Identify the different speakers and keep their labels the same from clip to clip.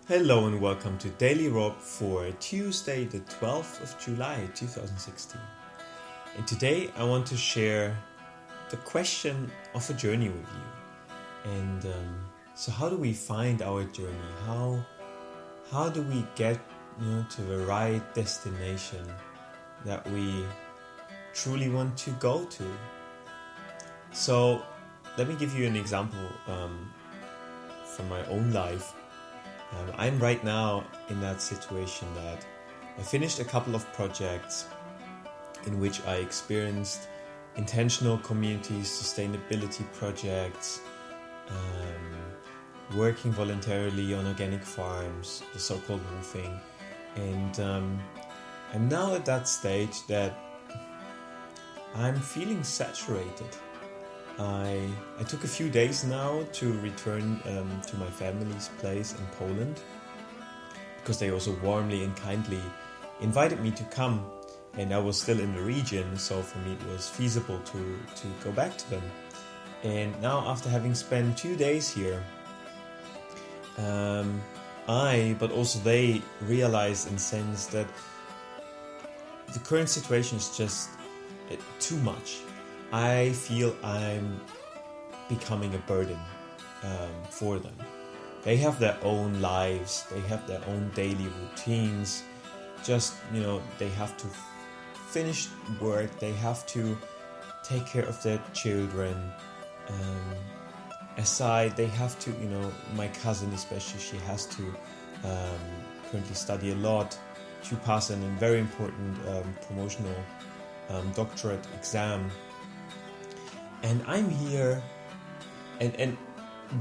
Speaker 1: Hello and welcome to Daily Rob for Tuesday, the 12th of July 2016. And today I want to share the question of a journey with you. And so how do we find our journey? How do we get to the right destination that we truly want to go to? So let me give you an example from my own life. I'm right now in that situation that I finished a couple of projects in which I experienced intentional community sustainability projects, working voluntarily on organic farms, the so-called roofing, and I'm now at that stage that I'm feeling saturated. I took a few days now to return to my family's place in Poland because they also warmly and kindly invited me to come, and I was still in the region, so for me it was feasible to go back to them. And now, after having spent 2 days here, but also they realize and sense that the current situation is just too much. I feel I'm becoming a burden for them. They have their own lives, they have their own daily routines. They have to finish work, they have to take care of their children. Aside, they have to, my cousin especially, she has to currently study a lot to pass a very important promotional doctorate exam. And I'm here, and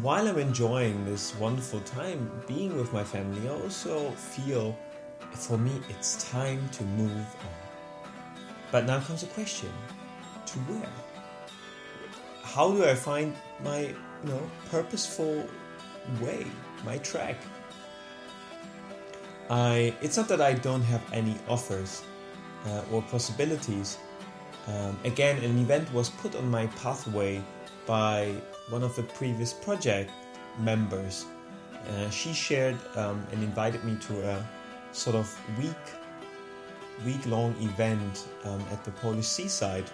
Speaker 1: while I'm enjoying this wonderful time being with my family, I also feel, for me, it's time to move on. But now comes a question: to where? How do I find my, purposeful way, my track? It's not that I don't have any offers or possibilities. Again, an event was put on my pathway by one of the previous project members. She shared and invited me to a sort of week-long event at the Polish seaside,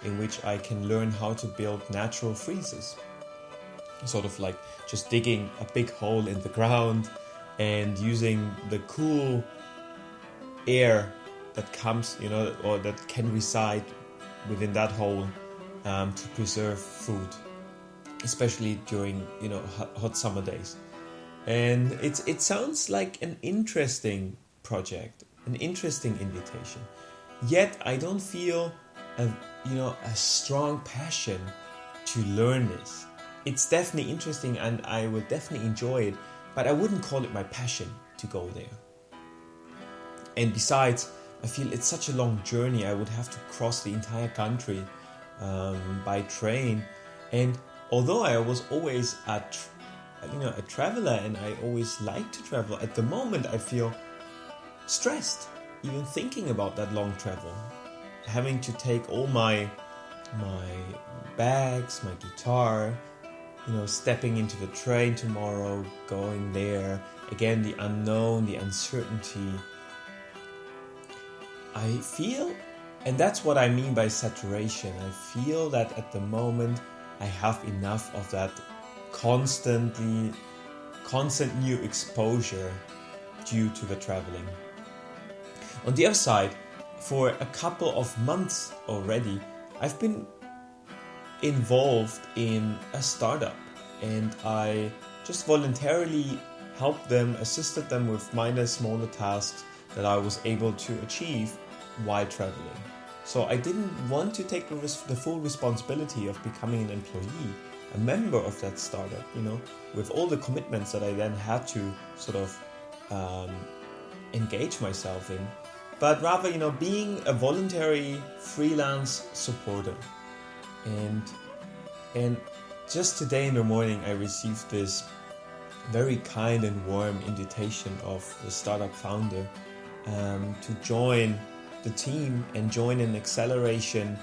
Speaker 1: in which I can learn how to build natural freezes. Sort of like just digging a big hole in the ground and using the cool air that comes, or that can reside within that hole to preserve food, especially during, hot summer days. And it sounds like an interesting project, an interesting invitation. Yet I don't feel a strong passion to learn this. It's definitely interesting and I would definitely enjoy it, but I wouldn't call it my passion to go there. And besides, I feel it's such a long journey. I would have to cross the entire country by train. And although I was always a traveler and I always like to travel, at the moment I feel stressed even thinking about that long travel. Having to take all my bags, my guitar, stepping into the train tomorrow, going there, again the unknown, the uncertainty. I feel, and that's what I mean by saturation, I feel that at the moment I have enough of that constant new exposure due to the traveling. On the other side, for a couple of months already, I've been involved in a startup, and I just voluntarily helped them, assisted them with minor, smaller tasks that I was able to achieve while traveling. So I didn't want to take the full responsibility of becoming an employee, a member of that startup, with all the commitments that I then had to sort of engage myself in, but rather, being a voluntary freelance supporter. And just today in the morning, I received this very kind and warm invitation of the startup founder to join the team and join an acceleration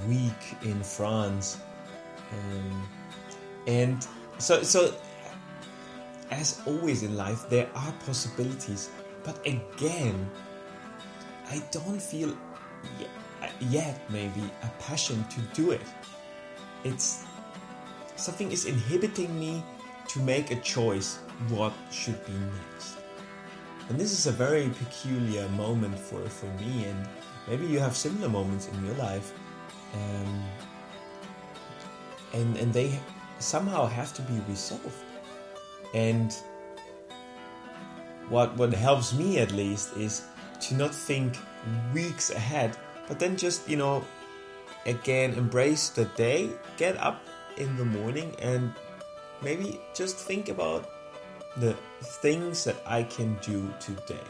Speaker 1: week in France. And so as always in life, there are possibilities, but again, I don't feel yet maybe a passion to do it. It's something is inhibiting me to make a choice what should be next. And this is a very peculiar moment for me, and maybe you have similar moments in your life, and they somehow have to be resolved. And what helps me at least is to not think weeks ahead, but then just, again, embrace the day, get up in the morning and maybe just think about the things that I can do today,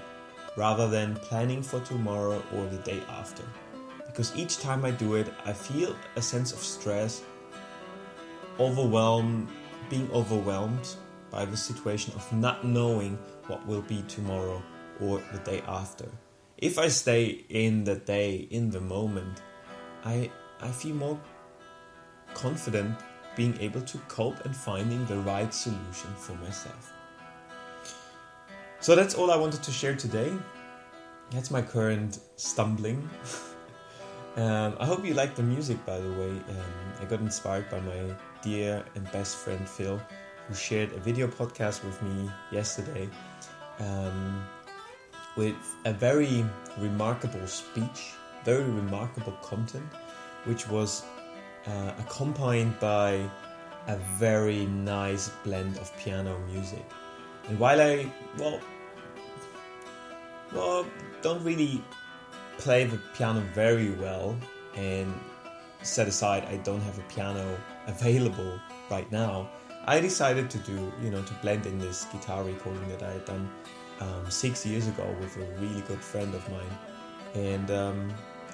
Speaker 1: rather than planning for tomorrow or the day after. Because each time I do it, I feel a sense of stress, being overwhelmed by the situation of not knowing what will be tomorrow or the day after. If I stay in the day, in the moment, I feel more confident being able to cope and finding the right solution for myself. So that's all I wanted to share today. That's my current stumbling. I hope you like the music, by the way. I got inspired by my dear and best friend Phil, who shared a video podcast with me yesterday with a very remarkable speech, very remarkable content, which was accompanied by a very nice blend of piano music. And while I don't really play the piano very well, and set aside I don't have a piano available right now, I decided to blend in this guitar recording that I had done 6 years ago with a really good friend of mine. And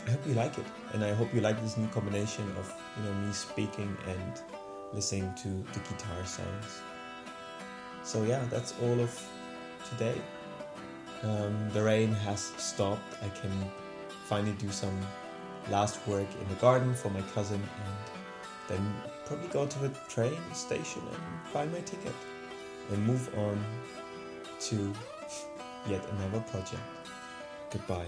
Speaker 1: I hope you like it, and I hope you like this new combination of me speaking and listening to the guitar sounds. So yeah, that's all of today. The rain has stopped. I can finally do some last work in the garden for my cousin, and then probably go to the train station and buy my ticket and move on to yet another project. Goodbye.